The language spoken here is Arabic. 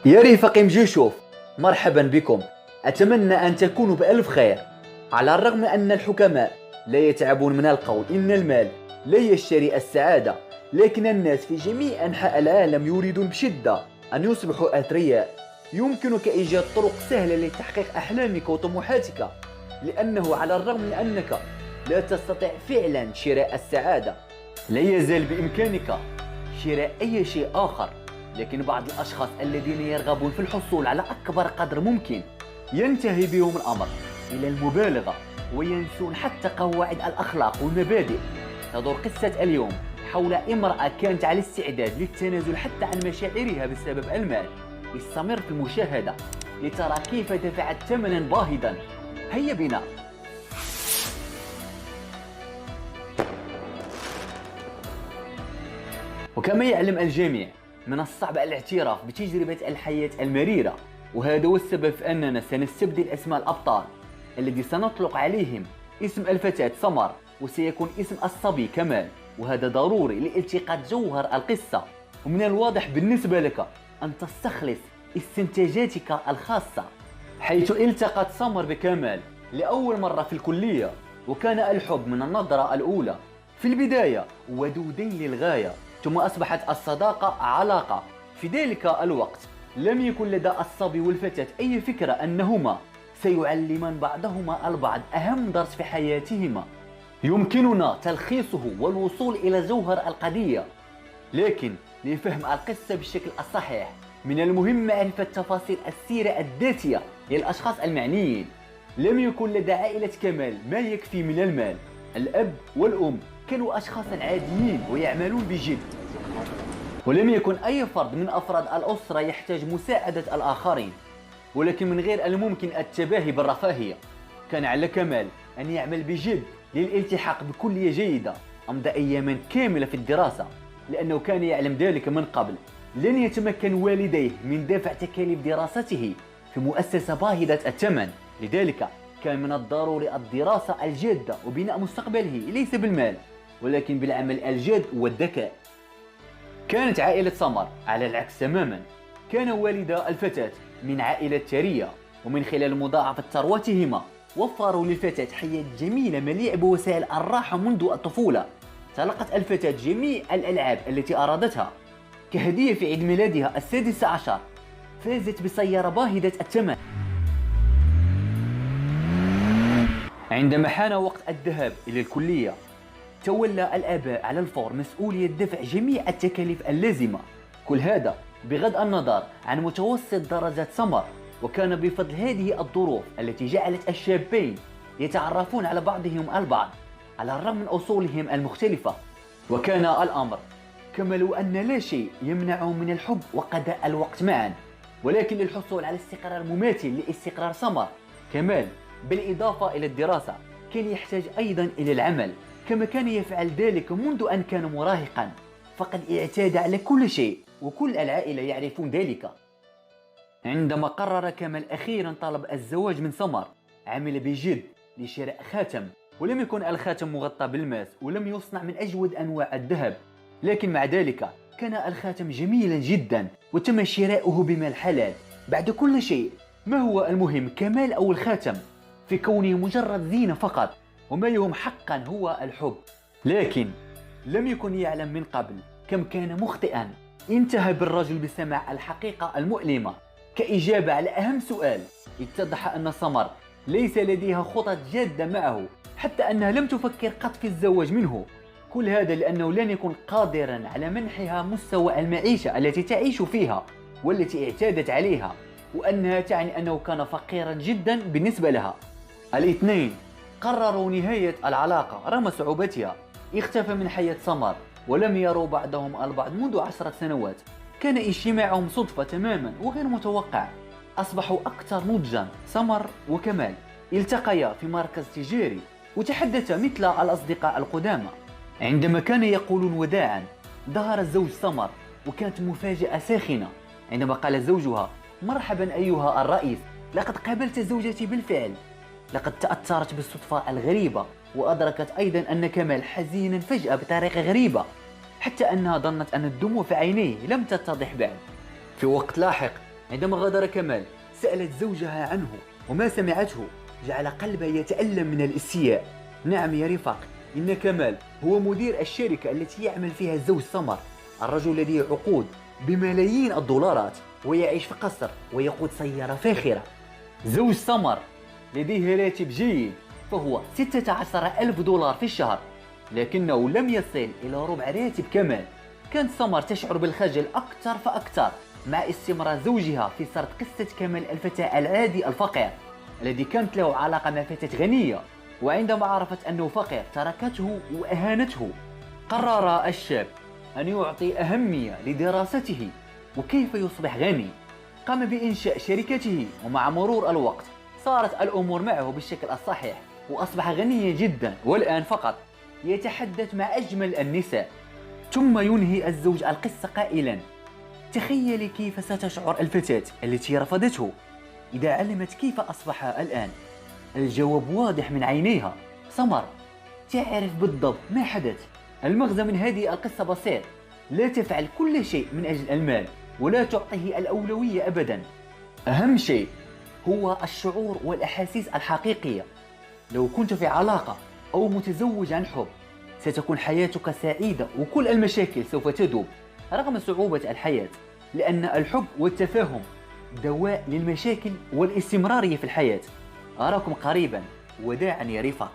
يا رفاقي مجيشوف، مرحبا بكم. أتمنى أن تكونوا بألف خير. على الرغم من أن الحكماء لا يتعبون من القول إن المال لا يشتري السعادة، لكن الناس في جميع أنحاء العالم يريدون بشدة أن يصبحوا أثرياء. يمكنك إيجاد طرق سهلة لتحقيق أحلامك وطموحاتك، لأنه على الرغم من أنك لا تستطيع فعلا شراء السعادة، لا يزال بإمكانك شراء أي شيء آخر. لكن بعض الأشخاص الذين يرغبون في الحصول على أكبر قدر ممكن ينتهي بهم الأمر إلى المبالغة، وينسون حتى قواعد الأخلاق والمبادئ. تدور قصة اليوم حول امرأة كانت على استعداد للتنازل حتى عن مشاعرها بسبب المال. استمر في المشاهدة لترى كيف دفعت ثمنا باهظا. هيا بنا. وكما يعلم الجميع، من الصعب الاعتراف بتجربة الحياة المريرة، وهذا هو السبب في أننا سنستبدل أسماء الأبطال الذي سنطلق عليهم اسم الفتاة سمر، وسيكون اسم الصبي كمال. وهذا ضروري لالتقاط جوهر القصة، ومن الواضح بالنسبة لك أن تستخلص استنتاجاتك الخاصة. حيث التقت سمر بكمال لأول مرة في الكلية، وكان الحب من النظرة الأولى. في البداية ودودين للغاية، ثم أصبحت الصداقة علاقة. في ذلك الوقت لم يكن لدى الصبي والفتاة أي فكرة أنهما سيعلمان بعضهما البعض أهم درس في حياتهما يمكننا تلخيصه والوصول إلى جوهر القضية. لكن لفهم القصة بالشكل الصحيح، من المهم معرفة تفاصيل السيرة الذاتية للأشخاص المعنيين. لم يكن لدى عائلة كمال ما يكفي من المال. الأب والأم كانوا أشخاصا عاديين ويعملون بجد، ولم يكن أي فرد من أفراد الأسرة يحتاج مساعدة الآخرين. ولكن من غير الممكن التباهي بالرفاهية، كان على كمال أن يعمل بجد للالتحاق بكلية جيدة. أمضى أياما كاملة في الدراسة، لأنه كان يعلم ذلك من قبل. لن يتمكن والديه من دفع تكاليف دراسته في مؤسسة باهظة الثمن، لذلك كان من الضروري الدراسة الجادة وبناء مستقبله ليس بالمال، ولكن بالعمل الجاد والذكاء. كانت عائلة سمر على العكس تماما. كان والدا الفتاة من عائلة ثرية، ومن خلال مضاعفة ثروتهما وفروا للفتاة حياة جميلة مليئة بوسائل الراحة منذ الطفولة. تلقت الفتاة جميع الألعاب التي أرادتها. كهدية في عيد ميلادها ال16 فازت بسيارة باهظة الثمن. عندما حان وقت الذهاب إلى الكلية، تولى الآباء على الفور مسؤولية دفع جميع التكاليف اللازمة، كل هذا بغض النظر عن متوسط درجات سمر. وكان بفضل هذه الظروف التي جعلت الشابين يتعرفون على بعضهم البعض على الرغم من أصولهم المختلفة. وكان الأمر كما لو أن لا شيء يمنعهم من الحب وقضاء الوقت معا. ولكن للحصول على استقرار مماثل لاستقرار سمر، كمال بالإضافة إلى الدراسة كان يحتاج أيضا إلى العمل، كما كان يفعل ذلك منذ أن كان مراهقا. فقد اعتاد على كل شيء، وكل العائلة يعرفون ذلك. عندما قرر كمال أخيرا طلب الزواج من سمر، عمل بجد لشراء خاتم. ولم يكن الخاتم مغطى بالماس، ولم يصنع من أجود أنواع الذهب، لكن مع ذلك كان الخاتم جميلا جدا، وتم شراؤه بمال حلال. بعد كل شيء، ما هو المهم، كمال أو الخاتم؟ في كونه مجرد زينة فقط، وما يهم حقا هو الحب. لكن لم يكن يعلم من قبل كم كان مخطئا. انتهى بالرجل بسماع الحقيقة المؤلمة. كإجابة على أهم سؤال، اتضح أن سمر ليس لديها خطط جادة معه، حتى أنها لم تفكر قط في الزواج منه. كل هذا لأنه لن يكون قادرا على منحها مستوى المعيشة التي تعيش فيها والتي اعتادت عليها، وأنها تعني أنه كان فقيرا جدا بالنسبة لها. الاثنين قرروا نهاية العلاقة رغم صعوبتها. اختفى من حياة سمر، ولم يروا بعضهم البعض منذ 10 سنوات. كان اجتماعهم صدفة تماما وغير متوقع. أصبحوا أكثر نضجا سمر وكمال. التقيا في مركز تجاري وتحدثا مثل الأصدقاء القدامى. عندما كان يقولون وداعا، ظهر زوج سمر، وكانت مفاجأة ساخنة عندما قال زوجها: مرحبا أيها الرئيس، لقد قابلت زوجتي بالفعل. لقد تأثرت بالصدفة الغريبة، وأدركت أيضا أن كمال حزينا فجأة بطريقة غريبة، حتى أنها ظنت أن الدموع في عينيه لم تتضح بعد. في وقت لاحق عندما غادر كمال سألت زوجها عنه، وما سمعته جعل قلبها يتألم من الاستياء. نعم يا رفاق، إن كمال هو مدير الشركة التي يعمل فيها الزوج سمر، الرجل لديه عقود بملايين الدولارات ويعيش في قصر ويقود سيارة فاخرة. زوج سمر لديه راتب جيد، فهو 16,000 دولار في الشهر، لكنه لم يصل إلى ربع راتب كمال. كانت سمر تشعر بالخجل أكثر فأكثر مع استمرار زوجها في سرد قصة كمال الفتى العادي الفقير الذي كانت له علاقة مع فتاة غنية، وعندما عرفت أنه فقير تركته وأهانته. قرر الشاب أن يعطي أهمية لدراسته وكيف يصبح غني. قام بإنشاء شركته، ومع مرور الوقت صارت الأمور معه بالشكل الصحيح وأصبح غنيا جدا، والآن فقط يتحدث مع أجمل النساء. ثم ينهي الزوج القصة قائلا: تخيلي كيف ستشعر الفتاة التي رفضته إذا علمت كيف أصبح الآن. الجواب واضح من عينيها، سمر تعرف بالضبط ما حدث. المغزى من هذه القصة بسيط: لا تفعل كل شيء من أجل المال، ولا تعطيه الأولوية أبدا. أهم شيء هو الشعور والأحاسيس الحقيقية. لو كنت في علاقة أو متزوج عن حب ستكون حياتك سعيدة، وكل المشاكل سوف تذوب رغم صعوبة الحياة، لأن الحب والتفاهم دواء للمشاكل والاستمرارية في الحياة. أراكم قريبا، وداعا يا رفاق.